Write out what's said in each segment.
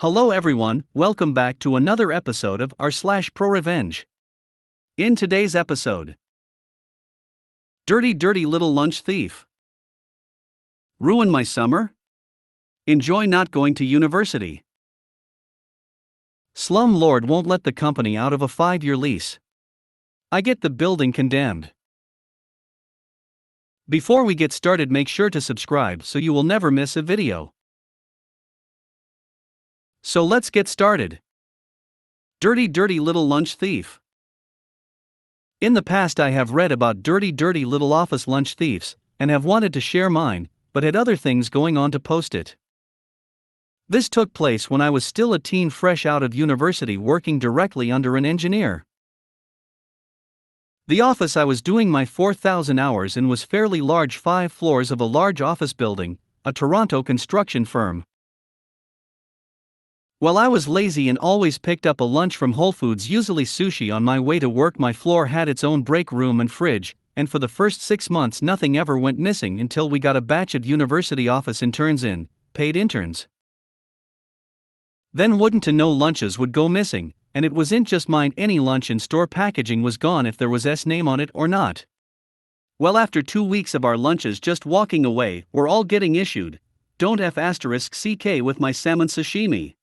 Hello everyone, welcome back to another episode of r/pro Revenge. In today's episode, Dirty Little Lunch Thief. Ruin my summer? Enjoy not going to university. Slum lord won't let the company out of a 5-year lease. I get the building condemned. Before we get started, make sure to subscribe so you will never miss a video. So let's get started. Dirty Little Lunch Thief. In the past I have read about dirty little office lunch thieves, and have wanted to share mine, but had other things going on to post it. This took place when I was still a teen fresh out of university working directly under an engineer. The office I was doing my 4,000 hours in was fairly large, 5 floors of a large office building, a Toronto construction firm. While I was lazy and always picked up a lunch from Whole Foods, usually sushi, on my way to work, my floor had its own break room and fridge, and for the first 6 months nothing ever went missing until we got a batch of university office interns in, paid interns. Then wouldn't to know lunches would go missing, and it wasn't just mine. Any lunch in store packaging was gone if there was S name on it or not. Well, after 2 weeks of our lunches just walking away, we're all getting issued, "Don't F***CK with my salmon sashimi."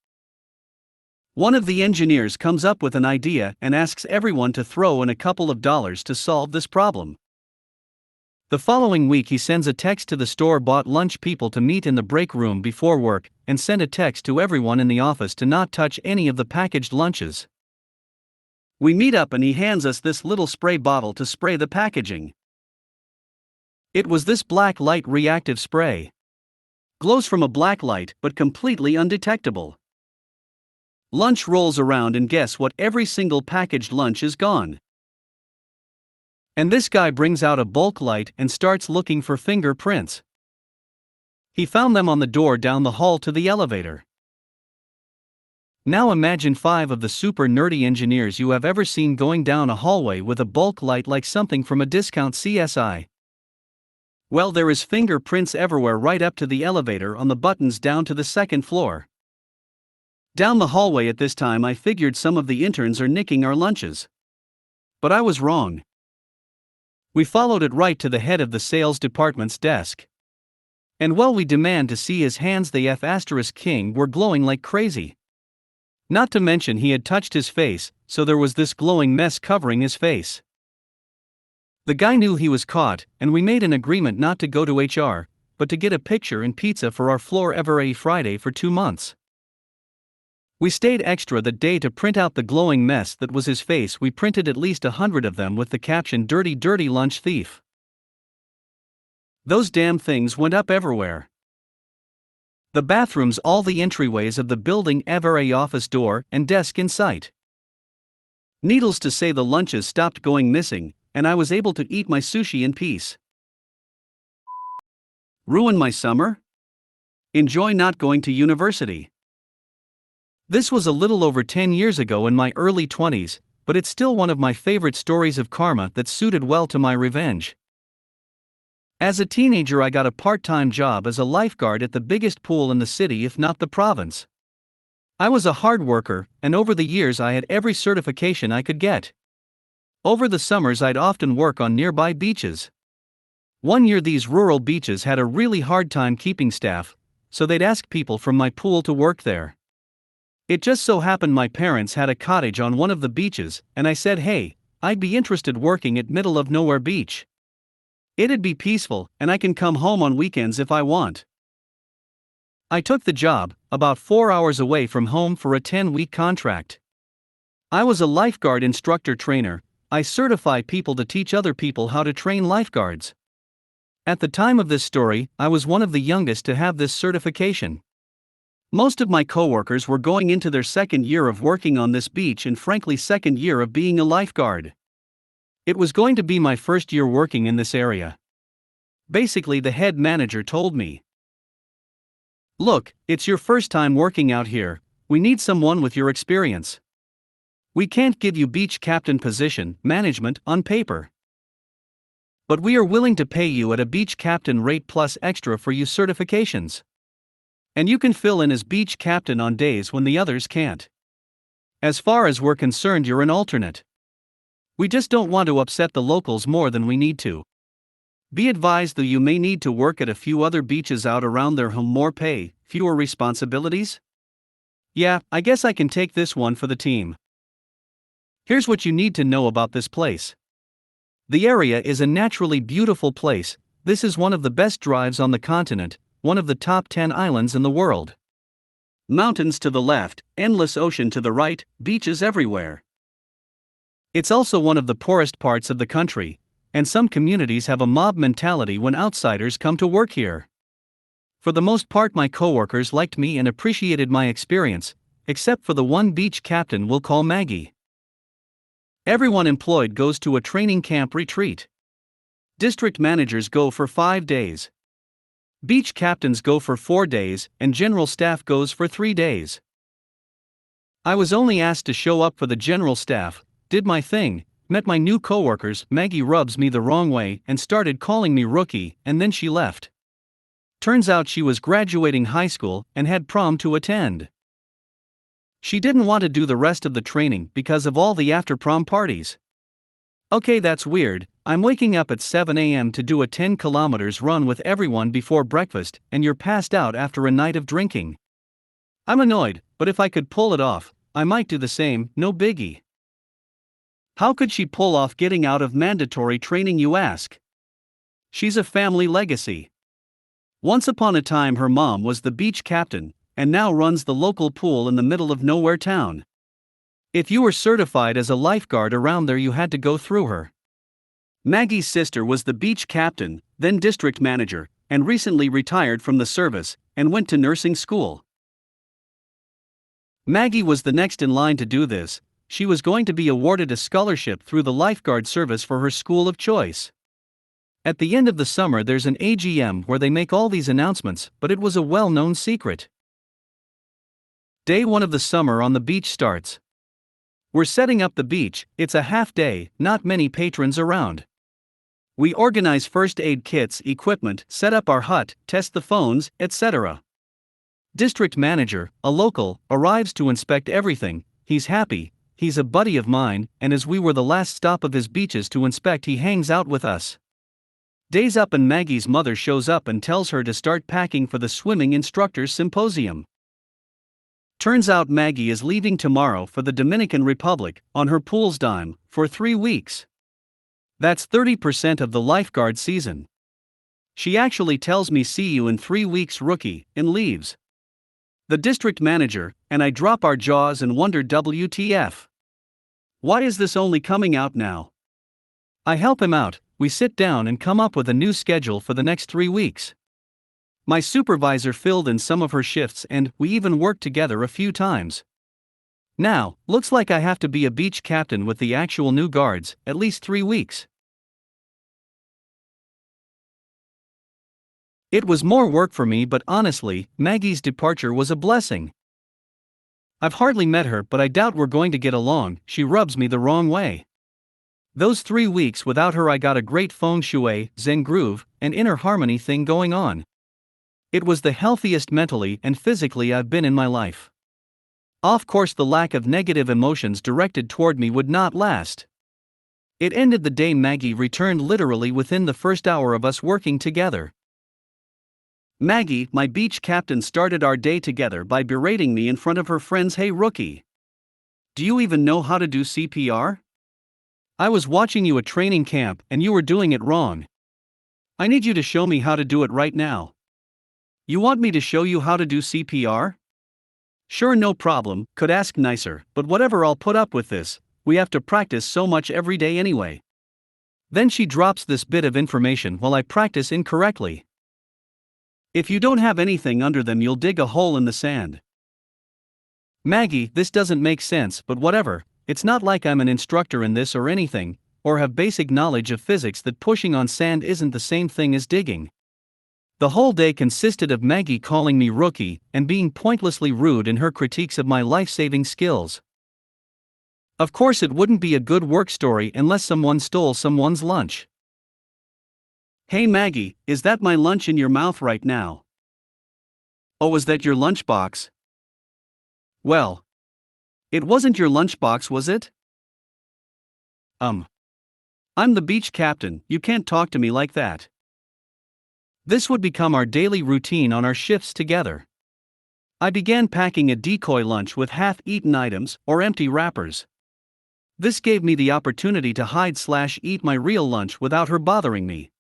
One of the engineers comes up with an idea and asks everyone to throw in a couple of dollars to solve this problem. The following week he sends a text to the store-bought lunch people to meet in the break room before work, and send a text to everyone in the office to not touch any of the packaged lunches. We meet up and he hands us this little spray bottle to spray the packaging. It was this black light reactive spray. Glows from a black light but completely undetectable. Lunch rolls around and guess what? Every single packaged lunch is gone. And this guy brings out a bulk light and starts looking for fingerprints. He found them on the door down the hall to the elevator. Now imagine 5 of the super nerdy engineers you have ever seen going down a hallway with a bulk light like something from a discount CSI. Well, there is fingerprints everywhere, right up to the elevator, on the buttons down to the 2nd floor. Down the hallway at this time I figured some of the interns are nicking our lunches. But I was wrong. We followed it right to the head of the sales department's desk. And well, we demand to see his hands. The F***king were glowing like crazy. Not to mention he had touched his face, so there was this glowing mess covering his face. The guy knew he was caught, and we made an agreement not to go to HR, but to get a picture and pizza for our floor every Friday for 2 months. We stayed extra that day to print out the glowing mess that was his face. We printed at least 100 of them with the caption "Dirty Lunch Thief." Those damn things went up everywhere. The bathrooms, all the entryways of the building, every office door and desk in sight. Needless to say, the lunches stopped going missing, and I was able to eat my sushi in peace. Ruin my summer? Enjoy not going to university. This was a little over 10 years ago, in my early 20s, but it's still one of my favorite stories of karma that suited well to my revenge. As a teenager I got a part-time job as a lifeguard at the biggest pool in the city, if not the province. I was a hard worker, and over the years I had every certification I could get. Over the summers I'd often work on nearby beaches. One year these rural beaches had a really hard time keeping staff, so they'd ask people from my pool to work there. It just so happened my parents had a cottage on one of the beaches, and I said, "Hey, I'd be interested working at middle of nowhere beach. It'd be peaceful, and I can come home on weekends if I want." I took the job, about 4 hours away from home, for a 10-week contract. I was a lifeguard instructor trainer. I certify people to teach other people how to train lifeguards. At the time of this story, I was one of the youngest to have this certification. Most of my coworkers were going into their 2nd year of working on this beach, and frankly 2nd year of being a lifeguard. It was going to be my first year working in this area. Basically, the head manager told me, "Look, it's your first time working out here. We need someone with your experience. We can't give you beach captain position, management, on paper. But we are willing to pay you at a beach captain rate plus extra for you certifications. And you can fill in as beach captain on days when the others can't. As far as we're concerned, you're an alternate. We just don't want to upset the locals more than we need to. Be advised though, you may need to work at a few other beaches out around their home. More pay, fewer responsibilities? Yeah, I guess I can take this one for the team. Here's what you need to know about this place. The area is a naturally beautiful place. This is one of the best drives on the continent, one of the top 10 islands in the world. Mountains to the left, endless ocean to the right, beaches everywhere. It's also one of the poorest parts of the country, and some communities have a mob mentality when outsiders come to work here. For the most part, my coworkers liked me and appreciated my experience, except for the one beach captain we'll call Maggie. Everyone employed goes to a training camp retreat. District managers go for 5 days. Beach captains go for 4 days, and general staff goes for 3 days. I was only asked to show up for the general staff, did my thing, met my new coworkers. Maggie rubs me the wrong way and started calling me rookie, and then she left. Turns out she was graduating high school and had prom to attend. She didn't want to do the rest of the training because of all the after-prom parties. Okay, that's weird. I'm waking up at 7 a.m. to do a 10 kilometers run with everyone before breakfast, and you're passed out after a night of drinking. I'm annoyed, but if I could pull it off, I might do the same, no biggie. How could she pull off getting out of mandatory training, you ask? She's a family legacy. Once upon a time her mom was the beach captain, and now runs the local pool in the middle of nowhere town. If you were certified as a lifeguard around there, you had to go through her. Maggie's sister was the beach captain, then district manager, and recently retired from the service, and went to nursing school. Maggie was the next in line to do this. She was going to be awarded a scholarship through the lifeguard service for her school of choice. At the end of the summer there's an AGM where they make all these announcements, but it was a well-known secret. Day 1 of the summer on the beach starts. We're setting up the beach, it's a half day, not many patrons around. We organize first aid kits, equipment, set up our hut, test the phones, etc. District manager, a local, arrives to inspect everything. He's happy, he's a buddy of mine, and as we were the last stop of his beaches to inspect, he hangs out with us. Day's up and Maggie's mother shows up and tells her to start packing for the swimming instructors symposium. Turns out Maggie is leaving tomorrow for the Dominican Republic, on her pool's dime, for 3 weeks. That's 30% of the lifeguard season. She actually tells me, "See you in 3 weeks, rookie," and leaves. The district manager and I drop our jaws and wonder, WTF? Why is this only coming out now? I help him out, we sit down and come up with a new schedule for the next 3 weeks. My supervisor filled in some of her shifts and we even worked together a few times. Now, looks like I have to be a beach captain with the actual new guards, at least 3 weeks. It was more work for me, but honestly, Maggie's departure was a blessing. I've hardly met her, but I doubt we're going to get along. She rubs me the wrong way. Those 3 weeks without her, I got a great feng shui, zen groove, and inner harmony thing going on. It was the healthiest mentally and physically I've been in my life. Of course, the lack of negative emotions directed toward me would not last. It ended the day Maggie returned literally within the first hour of us working together. Maggie, my beach captain, started our day together by berating me in front of her friends. "Hey rookie, do you even know how to do CPR? I was watching you at training camp and you were doing it wrong. I need you to show me how to do it right now." "You want me to show you how to do CPR? Sure, no problem, could ask nicer, but whatever, I'll put up with this. We have to practice so much every day anyway." Then she drops this bit of information while I practice incorrectly. "If you don't have anything under them, you'll dig a hole in the sand." Maggie, this doesn't make sense, but whatever, it's not like I'm an instructor in this or anything, or have basic knowledge of physics that pushing on sand isn't the same thing as digging. The whole day consisted of Maggie calling me rookie and being pointlessly rude in her critiques of my life-saving skills. Of course, it wouldn't be a good work story unless someone stole someone's lunch. "Hey Maggie, is that my lunch in your mouth right now?" Oh, was that your lunchbox? Well, it wasn't your lunchbox, was it? I'm the beach captain, you can't talk to me like that. This would become our daily routine on our shifts together. I began packing a decoy lunch with half-eaten items or empty wrappers. This gave me the opportunity to hide/eat my real lunch without her bothering me.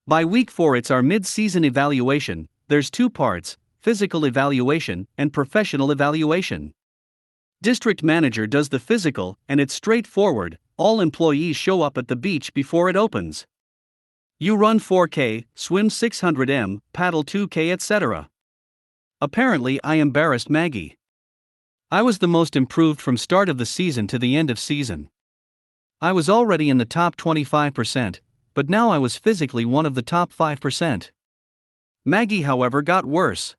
By week 4 it's our mid-season evaluation. There's 2 parts, physical evaluation and professional evaluation. District manager does the physical, and it's straightforward. All employees show up at the beach before it opens. You run 4K, swim 600 m, paddle 2K, etc. Apparently I embarrassed Maggie. I was the most improved from start of the season to the end of season. I was already in the top 25%, but now I was physically one of the top 5%. Maggie, however, got worse.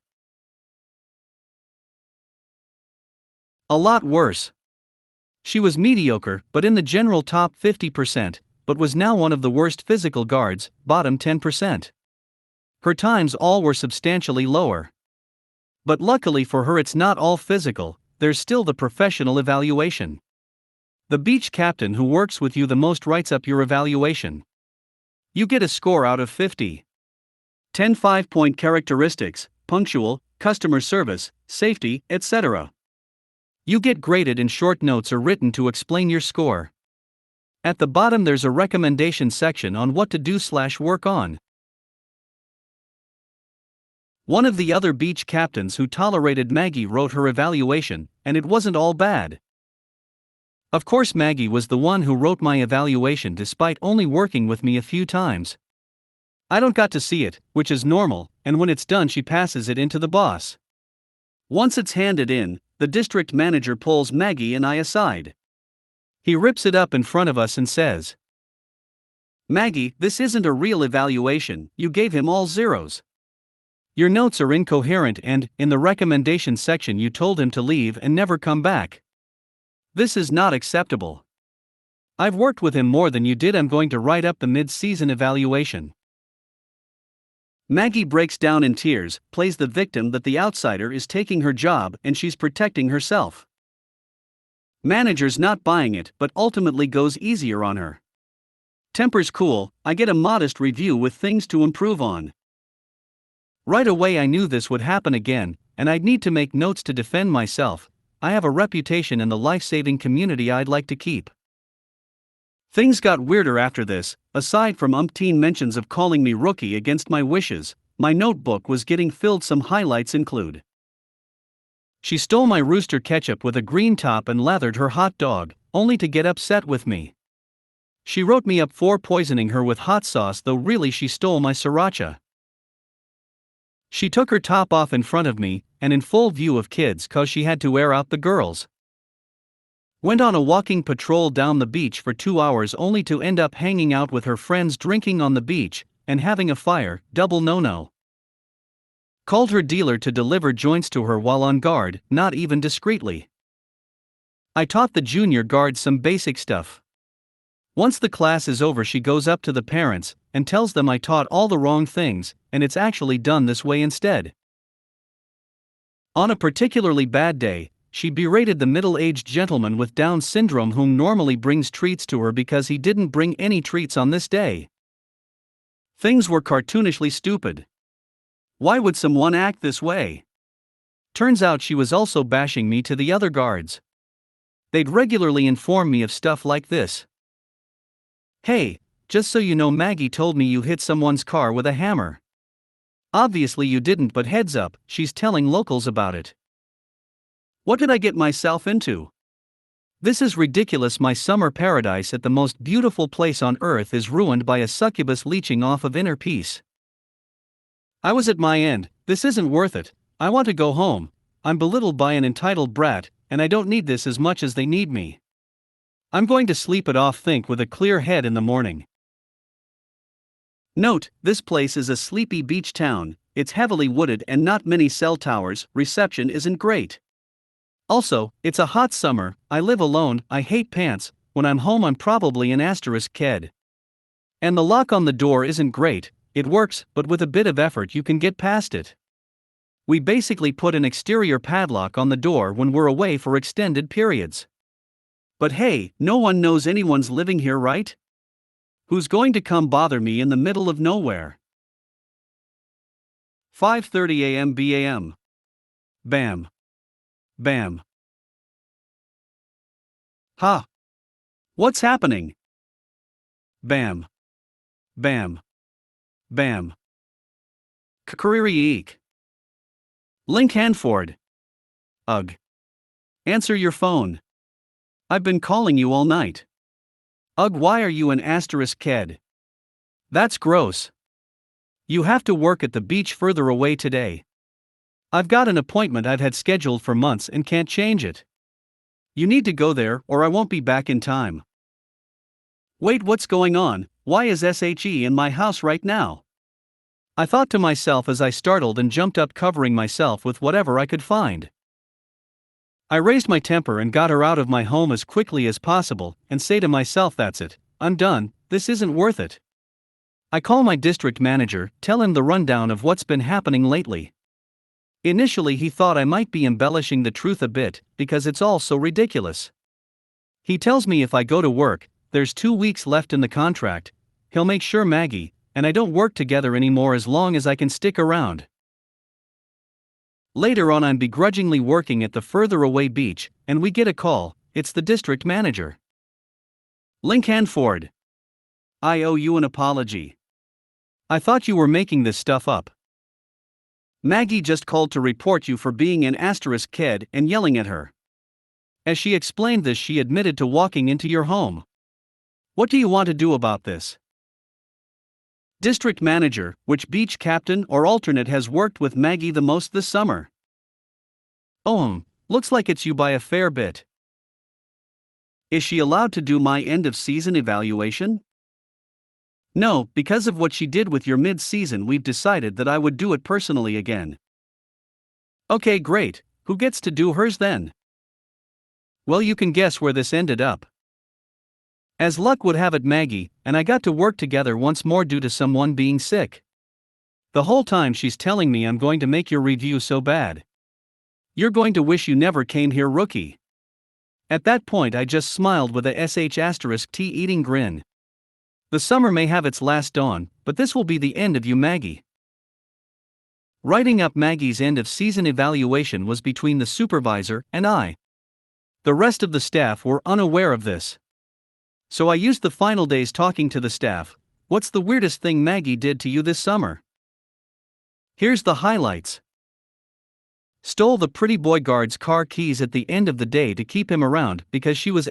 A lot worse. She was mediocre, but in the general top 50%, but was now one of the worst physical guards, bottom 10%. Her times all were substantially lower. But luckily for her it's not all physical, there's still the professional evaluation. The beach captain who works with you the most writes up your evaluation. You get a score out of 50. 10 5-point characteristics, punctual, customer service, safety, etc. You get graded in short notes or written to explain your score. At the bottom there's a recommendation section on what to do/work on. One of the other beach captains who tolerated Maggie wrote her evaluation, and it wasn't all bad. Of course Maggie was the one who wrote my evaluation despite only working with me a few times. I don't got to see it, which is normal, and when it's done she passes it into the boss. Once it's handed in, the district manager pulls Maggie and I aside. He rips it up in front of us and says, "Maggie, this isn't a real evaluation, you gave him all zeros. Your notes are incoherent and, in the recommendation section you told him to leave and never come back. This is not acceptable. I've worked with him more than you did. I'm going to write up the mid-season evaluation." Maggie breaks down in tears, plays the victim that the outsider is taking her job and she's protecting herself. Manager's not buying it but ultimately goes easier on her. Temper's cool, I get a modest review with things to improve on. Right away I knew this would happen again, and I'd need to make notes to defend myself. I have a reputation in the life-saving community I'd like to keep. Things got weirder after this. Aside from umpteen mentions of calling me rookie against my wishes, my notebook was getting filled. Some highlights include: she stole my rooster ketchup with a green top and lathered her hot dog, only to get upset with me. She wrote me up for poisoning her with hot sauce, though really she stole my sriracha. She took her top off in front of me, and in full view of kids, cause she had to air out the girls. Went on a walking patrol down the beach for 2 hours only to end up hanging out with her friends, drinking on the beach, and having a fire, double no-no. Called her dealer to deliver joints to her while on guard, not even discreetly. I taught the junior guard some basic stuff. Once the class is over she goes up to the parents, and tells them I taught all the wrong things, and it's actually done this way instead. On a particularly bad day, she berated the middle-aged gentleman with Down syndrome whom normally brings treats to her because he didn't bring any treats on this day. Things were cartoonishly stupid. Why would someone act this way? Turns out she was also bashing me to the other guards. They'd regularly inform me of stuff like this. "Hey, just so you know, Maggie told me you hit someone's car with a hammer. Obviously you didn't, but heads up, she's telling locals about it. What did I get myself into? This is ridiculous. My summer paradise at the most beautiful place on earth is ruined by a succubus leeching off of inner peace. I was at my end. This isn't worth it. I want to go home. I'm belittled by an entitled brat, and I don't need this as much as they need me. I'm going to sleep it off. Think with a clear head in the morning." Note, this place is a sleepy beach town. It's heavily wooded and not many cell towers. Reception isn't great. Also, it's a hot summer. I live alone. I hate pants. When I'm home I'm probably an asterisk kid. And the lock on the door isn't great. It works, but with a bit of effort you can get past it. We basically put an exterior padlock on the door when we're away for extended periods. But hey, no one knows anyone's living here, right? Who's going to come bother me in the middle of nowhere? 5:30 a.m. BAM. Bam. Bam. Ha! What's happening? Bam. Bam. Bam. Eek. Link Handford. Ugh. Answer your phone. I've been calling you all night. Ugh, why are you an asterisk kid? That's gross. You have to work at the beach further away today. I've got an appointment I've had scheduled for months and can't change it. You need to go there or I won't be back in time. Wait, what's going on? Why is SHE in my house right now? I thought to myself as I startled and jumped up, covering myself with whatever I could find. I raised my temper and got her out of my home as quickly as possible and say to myself, that's it, I'm done, this isn't worth it. I call my district manager, tell him the rundown of what's been happening lately. Initially he thought I might be embellishing the truth a bit, because it's all so ridiculous. He tells me if I go to work, there's 2 weeks left in the contract, he'll make sure Maggie and I don't work together anymore as long as I can stick around. Later on I'm begrudgingly working at the further away beach, and we get a call, it's the district manager. Link Handford. I owe you an apology. I thought you were making this stuff up. Maggie just called to report you for being an asterisk kid and yelling at her. As she explained this, she admitted to walking into your home. What do you want to do about this? District manager, which beach captain or alternate has worked with Maggie the most this summer? Looks like it's you by a fair bit. Is she allowed to do my end of season evaluation? No, because of what she did with your mid-season, we've decided that I would do it personally again. Okay, great. Who gets to do hers then? Well, you can guess where this ended up. As luck would have it, Maggie and I got to work together once more due to someone being sick. The whole time she's telling me I'm going to make your review so bad. You're going to wish you never came here, rookie. At that point I just smiled with a *T-eating grin. The summer may have its last dawn, but this will be the end of you, Maggie. Writing up Maggie's end of season evaluation was between the supervisor and I. The rest of the staff were unaware of this. So I used the final days talking to the staff. What's the weirdest thing Maggie did to you this summer? Here's the highlights. Stole the pretty boy guard's car keys at the end of the day to keep him around because she was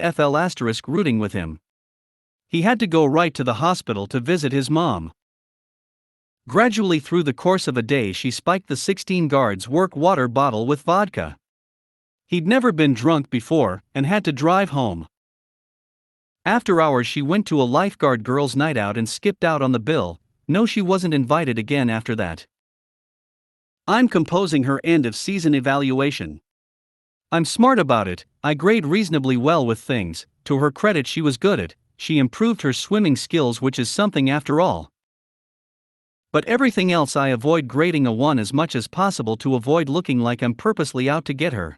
rooting with him. He had to go right to the hospital to visit his mom. Gradually through the course of a day she spiked the 16 guards' work water bottle with vodka. He'd never been drunk before and had to drive home. After hours she went to a lifeguard girls' night out and skipped out on the bill. No, she wasn't invited again after that. I'm composing her end of season evaluation. I'm smart about it, I grade reasonably well with things. To her credit, she was good at, she improved her swimming skills, which is something after all. But everything else I avoid grading a 1 as much as possible to avoid looking like I'm purposely out to get her.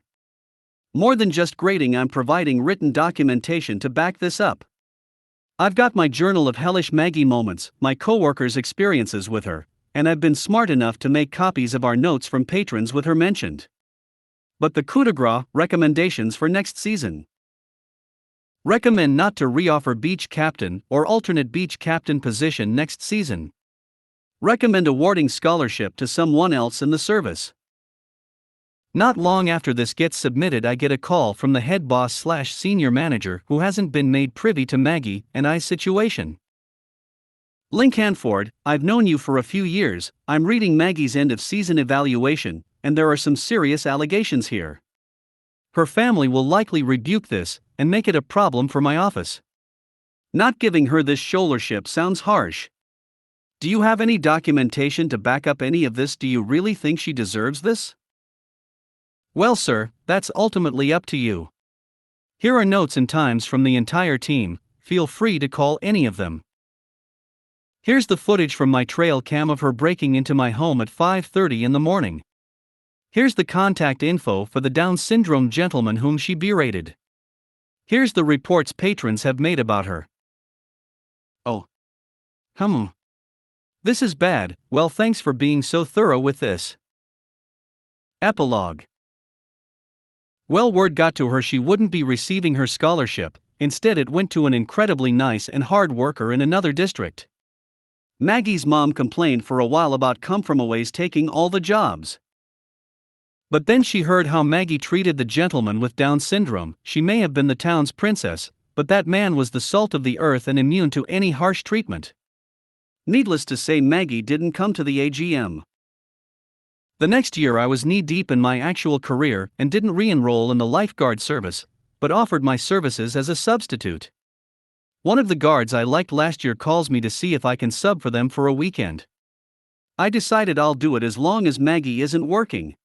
More than just grading, I'm providing written documentation to back this up. I've got my journal of hellish Maggie moments, my coworkers' experiences with her, and I've been smart enough to make copies of our notes from patrons with her mentioned. But the coup de grace recommendations for next season. Recommend not to reoffer beach captain or alternate beach captain position next season. Recommend awarding scholarship to someone else in the service. Not long after this gets submitted, I get a call from the head boss/senior manager who hasn't been made privy to Maggie and I's situation. Link Handford, I've known you for a few years. I'm reading Maggie's end of season evaluation, and there are some serious allegations here. Her family will likely rebuke this and make it a problem for my office. Not giving her this scholarship sounds harsh. Do you have any documentation to back up any of this? Do you really think she deserves this? Well, sir, that's ultimately up to you. Here are notes and times from the entire team, feel free to call any of them. Here's the footage from my trail cam of her breaking into my home at 5:30 in the morning. Here's the contact info for the Down syndrome gentleman whom she berated. Here's the reports patrons have made about her. Oh. This is bad. Well, thanks for being so thorough with this. Epilogue. Well, word got to her she wouldn't be receiving her scholarship, instead it went to an incredibly nice and hard worker in another district. Maggie's mom complained for a while about come-from-aways taking all the jobs. But then she heard how Maggie treated the gentleman with Down syndrome. She may have been the town's princess, but that man was the salt of the earth and immune to any harsh treatment. Needless to say, Maggie didn't come to the AGM. The next year I was knee-deep in my actual career and didn't re-enroll in the lifeguard service, but offered my services as a substitute. One of the guards I liked last year calls me to see if I can sub for them for a weekend. I decided I'll do it as long as Maggie isn't working.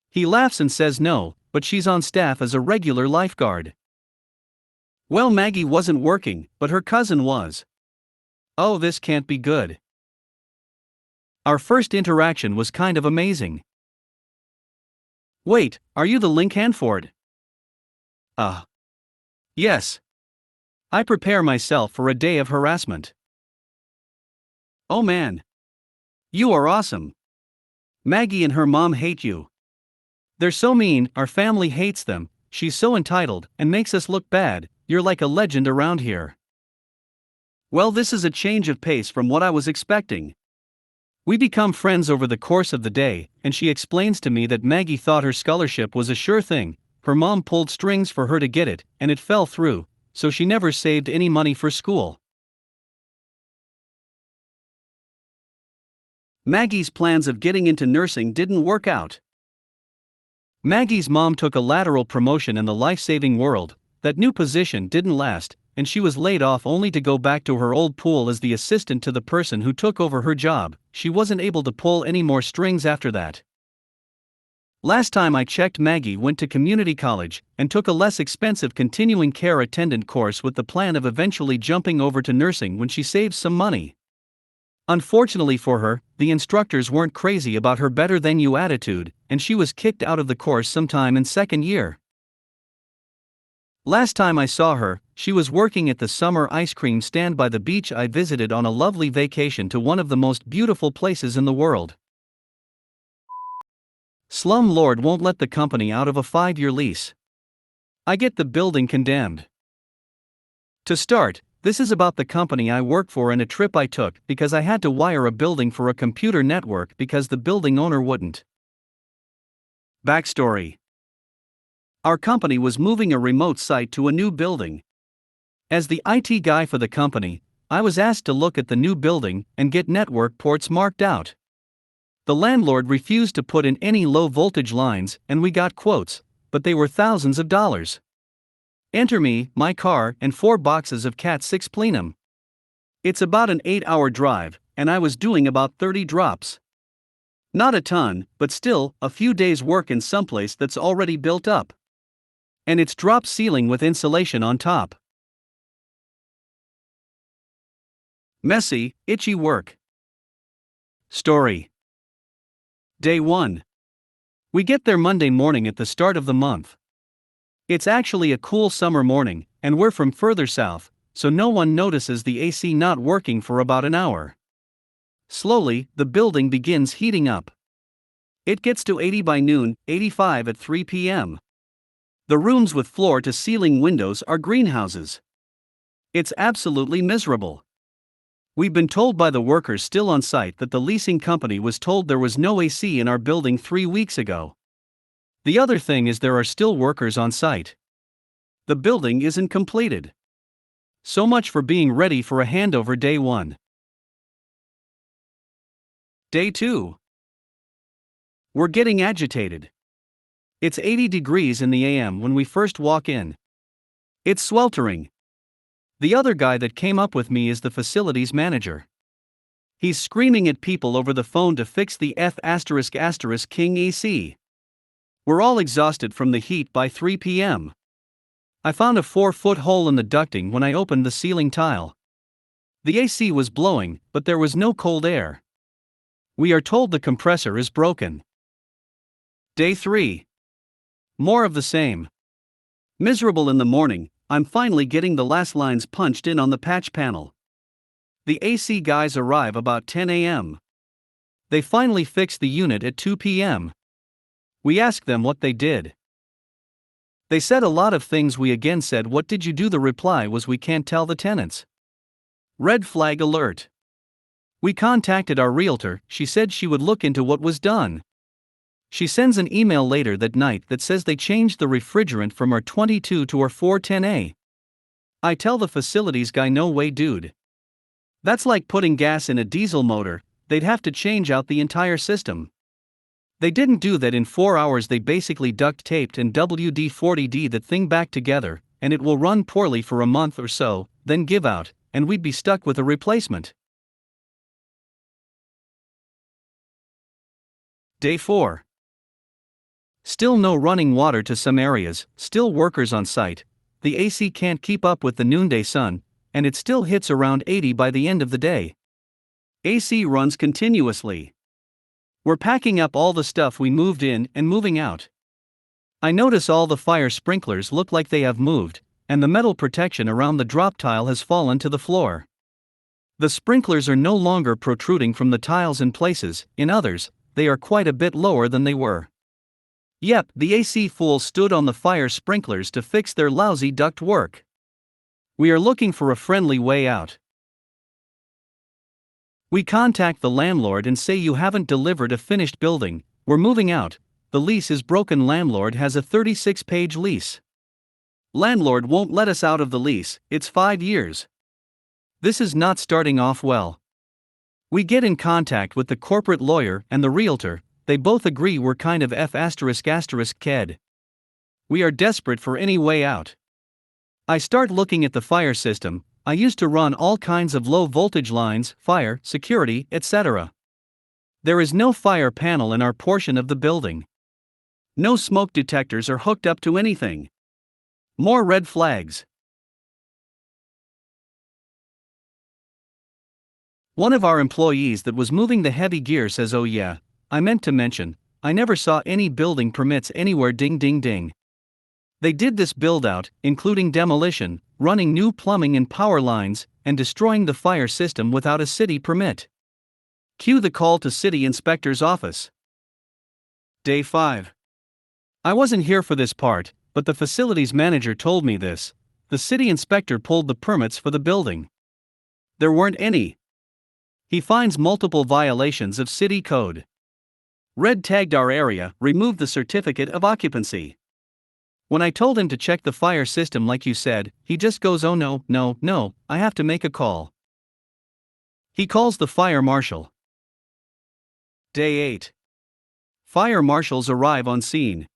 He laughs and says no, but she's on staff as a regular lifeguard. Well, Maggie wasn't working, but her cousin was. Oh, this can't be good. Our first interaction was kind of amazing. Wait, are you the link Handford? Yes. I prepare myself for a day of harassment. Oh man. You are awesome. Maggie and her mom hate you. They're so mean, our family hates them, she's so entitled and makes us look bad, you're like a legend around here. Well, this is a change of pace from what I was expecting. We become friends over the course of the day, and she explains to me that Maggie thought her scholarship was a sure thing, her mom pulled strings for her to get it, and it fell through, so she never saved any money for school. Maggie's plans of getting into nursing didn't work out. Maggie's mom took a lateral promotion in the life-saving world. That new position didn't last, and she was laid off only to go back to her old pool as the assistant to the person who took over her job. She wasn't able to pull any more strings after that. Last time I checked, Maggie went to community college and took a less expensive continuing care attendant course with the plan of eventually jumping over to nursing when she saves some money. Unfortunately for her, the instructors weren't crazy about her better-than-you attitude, and she was kicked out of the course sometime in second year. Last time I saw her, she was working at the summer ice cream stand by the beach I visited on a lovely vacation to one of the most beautiful places in the world. Slumlord won't let the company out of a 5-year lease. I get the building condemned. To start, this is about the company I work for and a trip I took because I had to wire a building for a computer network because the building owner wouldn't. Backstory. Our company was moving a remote site to a new building. As the IT guy for the company, I was asked to look at the new building and get network ports marked out. The landlord refused to put in any low-voltage lines and we got quotes, but they were thousands of dollars. Enter me, my car, and 4 boxes of Cat 6 plenum. It's about an 8-hour drive, and I was doing about 30 drops. Not a ton, but still, a few days' work in someplace that's already built up. And it's drop ceiling with insulation on top. Messy, itchy work. Story. Day 1. We get there Monday morning at the start of the month. It's actually a cool summer morning, and we're from further south, so no one notices the AC not working for about an hour. Slowly, the building begins heating up. It gets to 80 by noon, 85 at 3 p.m. The rooms with floor-to-ceiling windows are greenhouses. It's absolutely miserable. We've been told by the workers still on site that the leasing company was told there was no AC in our building 3 weeks ago. The other thing is there are still workers on site. The building isn't completed. So much for being ready for a handover day 1. Day 2. We're getting agitated. It's 80 degrees in the AM when we first walk in. It's sweltering. The other guy that came up with me is the facilities manager. He's screaming at people over the phone to fix the F***King AC. We're all exhausted from the heat by 3 p.m. I found a 4-foot hole in the ducting when I opened the ceiling tile. The AC was blowing, but there was no cold air. We are told the compressor is broken. Day 3. More of the same. Miserable in the morning, I'm finally getting the last lines punched in on the patch panel. The AC guys arrive about 10 a.m. They finally fixed the unit at 2 p.m. We asked them what they did. They said a lot of things. We again said, "What did you do?" The reply was, "We can't tell the tenants." Red flag alert. We contacted our realtor. She said she would look into what was done. She sends an email later that night that says they changed the refrigerant from our 22 to our 410A. I tell the facilities guy, "No way, dude. That's like putting gas in a diesel motor, they'd have to change out the entire system." They didn't do that. In 4 hours they basically duct taped and WD-40'd that thing back together, and it will run poorly for a month or so, then give out, and we'd be stuck with a replacement. Day 4. Still no running water to some areas, still workers on site, the AC can't keep up with the noonday sun, and it still hits around 80 by the end of the day. AC runs continuously. We're packing up all the stuff we moved in and moving out. I notice all the fire sprinklers look like they have moved, and the metal protection around the drop tile has fallen to the floor. The sprinklers are no longer protruding from the tiles in places, in others, they are quite a bit lower than they were. Yep, the AC fools stood on the fire sprinklers to fix their lousy duct work. We are looking for a friendly way out. We contact the landlord and say, "You haven't delivered a finished building, we're moving out, the lease is broken." Landlord has a 36-page lease. Landlord won't let us out of the lease, it's 5 years. This is not starting off well. We get in contact with the corporate lawyer and the realtor, they both agree we're kind of F***ked. We are desperate for any way out. I start looking at the fire system. I used to run all kinds of low voltage lines, fire, security, etc. There is no fire panel in our portion of the building. No smoke detectors are hooked up to anything. More red flags. One of our employees that was moving the heavy gear says, "Oh yeah, I meant to mention, I never saw any building permits anywhere. Ding ding ding. They did this build out, including demolition, running new plumbing and power lines, and destroying the fire system without a city permit." Cue the call to city inspector's office. Day 5. I wasn't here for this part, but the facilities manager told me this. The city inspector pulled the permits for the building. There weren't any. He finds multiple violations of city code. Red tagged our area, removed the certificate of occupancy. When I told him to check the fire system like you said, he just goes, "Oh no, I have to make a call." He calls the fire marshal. Day 8. Fire marshals arrive on scene.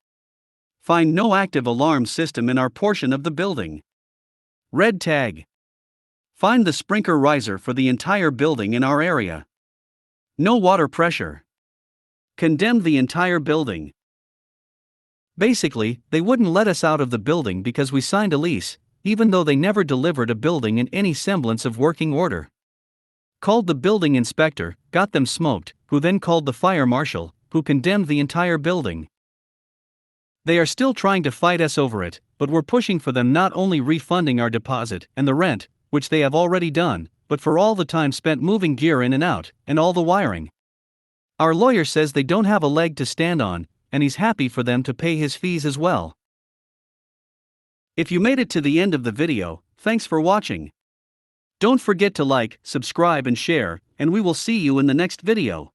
Find no active alarm system in our portion of the building. Red tag. Find the sprinkler riser for the entire building in our area. No water pressure. Condemned the entire building. Basically, they wouldn't let us out of the building because we signed a lease, even though they never delivered a building in any semblance of working order. Called the building inspector, got them smoked, who then called the fire marshal, who condemned the entire building. They are still trying to fight us over it, but we're pushing for them not only refunding our deposit and the rent, which they have already done, but for all the time spent moving gear in and out, and all the wiring. Our lawyer says they don't have a leg to stand on, and he's happy for them to pay his fees as well. If you made it to the end of the video, thanks for watching. Don't forget to like, subscribe and share, and we will see you in the next video.